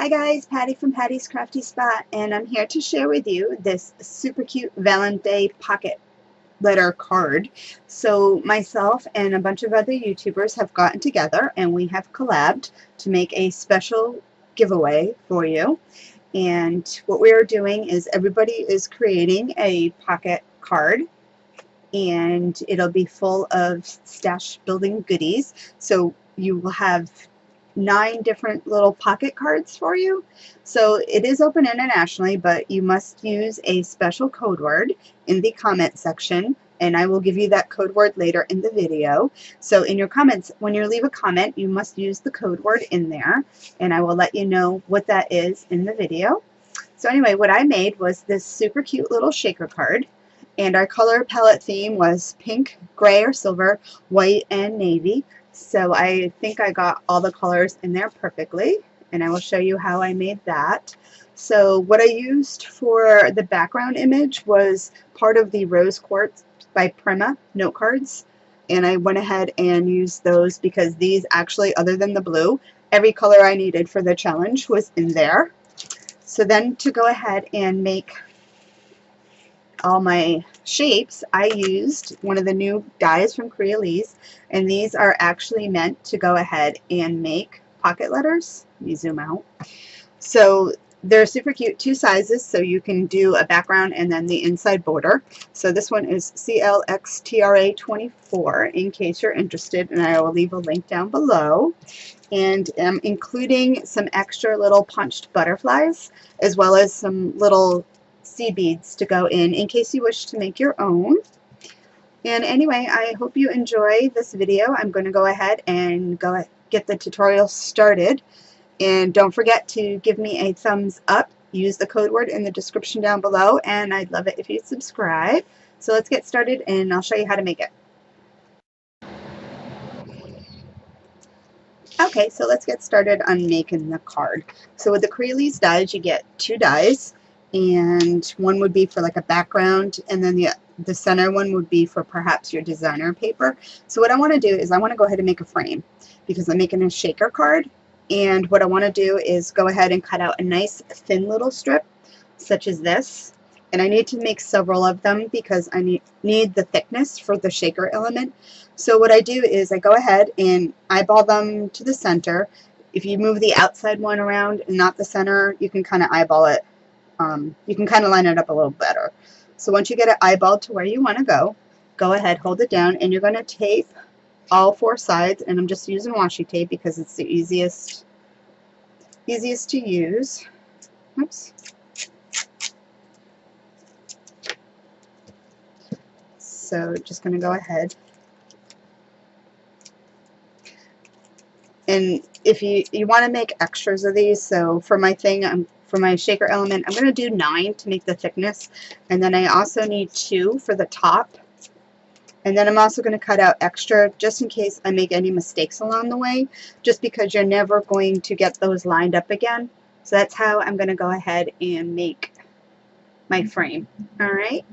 Hi guys, Patty from Patty's Crafty Spot, and I'm here to share with you this super cute Valentine pocket letter card. So myself and a bunch of other YouTubers have gotten together and we have collabed to make a special giveaway for you. And what we are doing is everybody is creating a pocket card, and it'll be full of stash building goodies. So you will have 9 different little pocket cards for you. So it is open internationally, but you must use a special code word in the comment section, and I will give you that code word later in the video. So in your comments, when you leave a comment, you must use the code word in there, and I will let you know what that is in the video. So anyway, what I made was this super cute little shaker card, and our color palette theme was pink, gray or silver, white, and navy. So I think I got all the colors in there perfectly, and I will show you how I made that. So what I used for the background image was part of the Rose Quartz by Prima note cards, and I went ahead and used those because these actually, other than the blue, every color I needed for the challenge was in there. So then to go ahead and make all my shapes, I used one of the new dies from Crealies, and these are actually meant to go ahead and make pocket letters. Let me zoom out. So they're super cute, 2 sizes, so you can do a background and then the inside border. So this one is CLXTRA24 in case you're interested, and I will leave a link down below. And I'm including some extra little punched butterflies as well as some little seed beads to go in case you wish to make your own. And anyway, I hope you enjoy this video. I'm going to go ahead and get the tutorial started. And don't forget to give me a thumbs up. Use the code word in the description down below, and I'd love it if you subscribe. So let's get started, and I'll show you how to make it. Okay, so let's get started on making the card. So with the Crealies dies, you get 2 dies, and one would be for like a background, and then the center one would be for perhaps your designer paper. So what I want to do is I want to go ahead and make a frame because I'm making a shaker card, and what I want to do is go ahead and cut out a nice thin little strip such as this, and I need to make several of them because I need the thickness for the shaker element. So what I do is I go ahead and eyeball them to the center. If you move the outside one around and not the center, you can kind of eyeball it. You can kind of line it up a little better. So once you get it eyeballed to where you want to go ahead, hold it down, and you're going to tape all 4 sides. And I'm just using washi tape because it's the easiest to use. Oops. So just going to go ahead. And if you want to make extras of these, so for my thing, for my shaker element, I'm going to do 9 to make the thickness, and then I also need 2 for the top, and then I'm also going to cut out extra just in case I make any mistakes along the way, just because you're never going to get those lined up again. So that's how I'm going to go ahead and make my frame. Alright,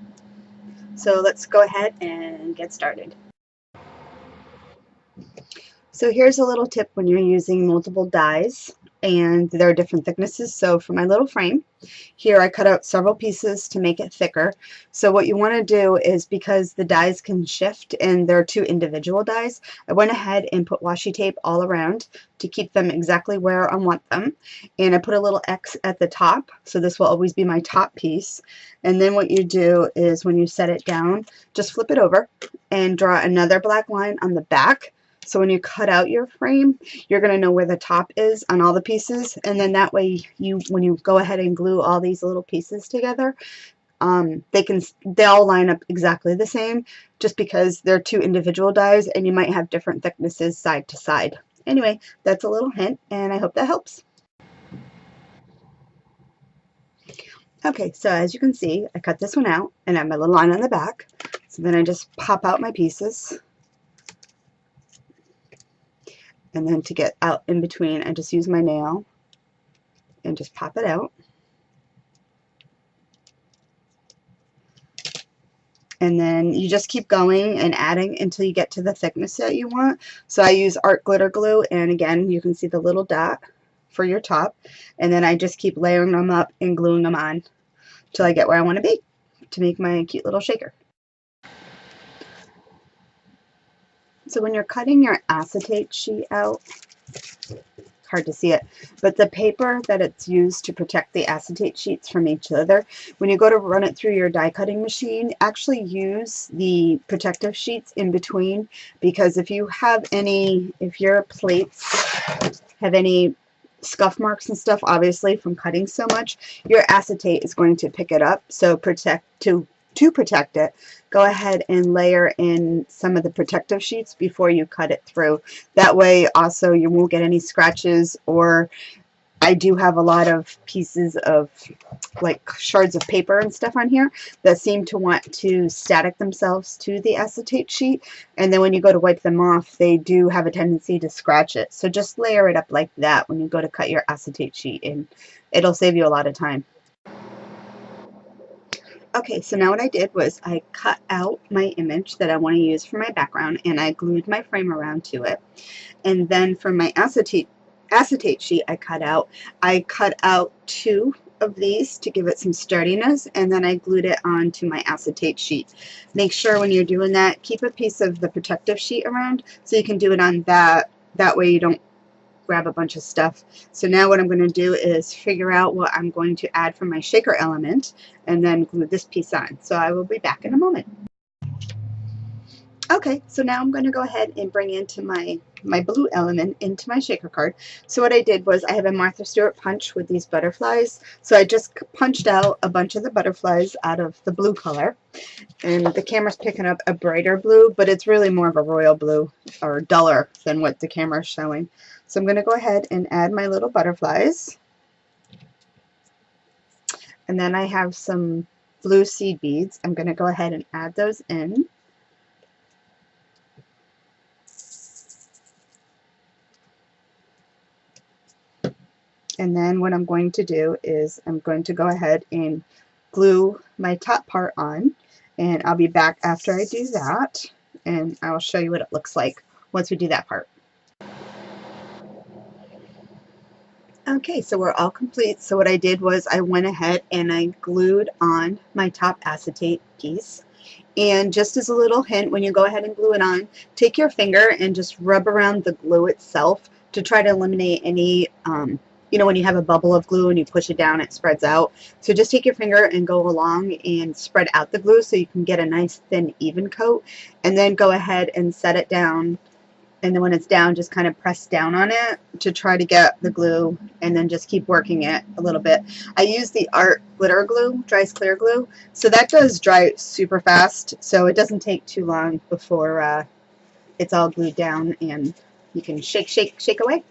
so let's go ahead and get started. So here's a little tip when you're using multiple dies, and there are different thicknesses. So for my little frame here, I cut out several pieces to make it thicker. So what you want to do is, because the dies can shift and there are 2 individual dies, I went ahead and put washi tape all around to keep them exactly where I want them, and I put a little X at the top, so this will always be my top piece. And then what you do is when you set it down, just flip it over and draw another black line on the back. So when you cut out your frame, you're going to know where the top is on all the pieces, and then that way when you go ahead and glue all these little pieces together, they all line up exactly the same, just because they're 2 individual dies and you might have different thicknesses side to side. Anyway, that's a little hint, and I hope that helps. Okay, so as you can see, I cut this one out and I have my little line on the back. So then I just pop out my pieces. And then to get out in between, I just use my nail and just pop it out. And then you just keep going and adding until you get to the thickness that you want. So I use art glitter glue, and again, you can see the little dot. for your top, and then I just keep layering them up and gluing them on till I get where I want to be to make my cute little shaker. So when you're cutting your acetate sheet out, it's hard to see it, but the paper that it's used to protect the acetate sheets from each other, when you go to run it through your die cutting machine, actually use the protective sheets in between, because if you have any, if your plates have any scuff marks and stuff, obviously from cutting so much, your acetate is going to pick it up. So to protect it, go ahead and layer in some of the protective sheets before you cut it through. That way also you won't get any scratches, or I do have a lot of pieces of like shards of paper and stuff on here that seem to want to static themselves to the acetate sheet, and then when you go to wipe them off, they do have a tendency to scratch it. So just layer it up like that when you go to cut your acetate sheet, and it'll save you a lot of time. Okay, so now what I did was I cut out my image that I want to use for my background, and I glued my frame around to it. And then for my acetate sheet I cut out 2 of these to give it some sturdiness, and then I glued it onto my acetate sheet. Make sure when you're doing that, keep a piece of the protective sheet around so you can do it on that. That way you don't grab a bunch of stuff. So now what I'm going to do is figure out what I'm going to add for my shaker element and then glue this piece on. So I will be back in a moment. Okay, so now I'm going to go ahead and bring into my blue element into my shaker card. So what I did was I have a Martha Stewart punch with these butterflies. So I just punched out a bunch of the butterflies out of the blue color. And the camera's picking up a brighter blue, but it's really more of a royal blue, or duller than what the camera is showing. So I'm going to go ahead and add my little butterflies. And then I have some blue seed beads. I'm going to go ahead and add those in. And then what I'm going to do is I'm going to go ahead and glue my top part on, and I'll be back after I do that, and I'll show you what it looks like once we do that part. Okay, so we're all complete. So what I did was I went ahead and I glued on my top acetate piece. And just as a little hint, when you go ahead and glue it on, take your finger and just rub around the glue itself to try to eliminate any, you know, when you have a bubble of glue and you push it down, it spreads out. So just take your finger and go along and spread out the glue so you can get a nice thin even coat, and then go ahead and set it down. And then when it's down, just kind of press down on it to try to get the glue, and then just keep working it a little bit. I use the Art Glitter Glue, Dries Clear Glue, so that does dry super fast, so it doesn't take too long before it's all glued down, and you can shake, shake, shake away.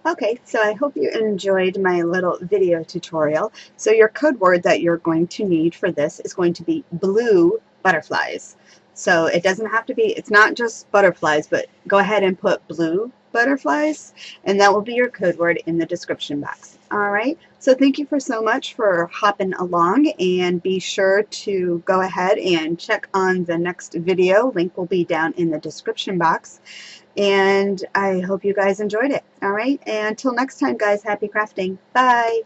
Okay, so I hope you enjoyed my little video tutorial. So your code word that you're going to need for this is going to be blue butterflies. So it doesn't have to be, it's not just butterflies, but go ahead and put blue butterflies, and that will be your code word in the description box. All right, so thank you so much for hopping along, and be sure to go ahead and check on the next video. Link will be down in the description box. And I hope you guys enjoyed it. All right, and until next time, guys, happy crafting. Bye.